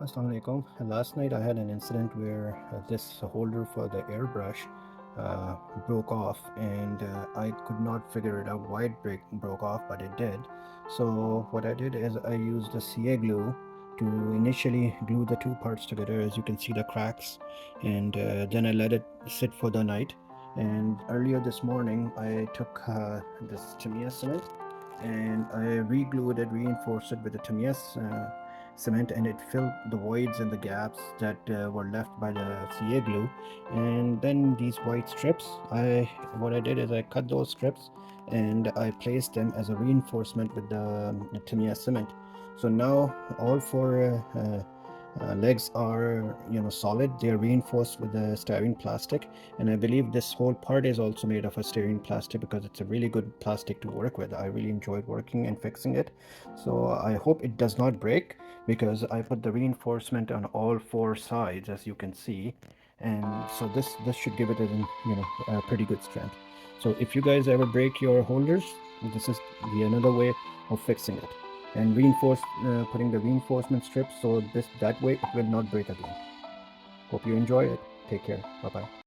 Assalamu alaikum. Last night I had an incident where this holder for the airbrush uh, broke off, and I could not figure it out why it broke off, but it did. So what I did is I used the CA glue to initially glue the two parts together, as you can see the cracks, and then I let it sit for the night. And earlier this morning I took this Tamiya cement and I re-glued it, reinforced it with the Tamiya cement, and it filled the voids and the gaps that were left by the CA glue. And then these white strips, what I did is I cut those strips and I placed them as a reinforcement with the Tamiya cement. So now all four legs are solid. They're reinforced with the styrene plastic, and I believe this whole part is also made of a styrene plastic because it's a really good plastic to work with. I really enjoyed working and fixing it, so I hope it does not break, because I put the reinforcement on all four sides, as you can see. And so this should give it a pretty good strength. So if you guys ever break your holders, this is the another way of fixing it, and putting the reinforcement strips so that way it will not break again. Hope you enjoy it. Take care. Bye bye.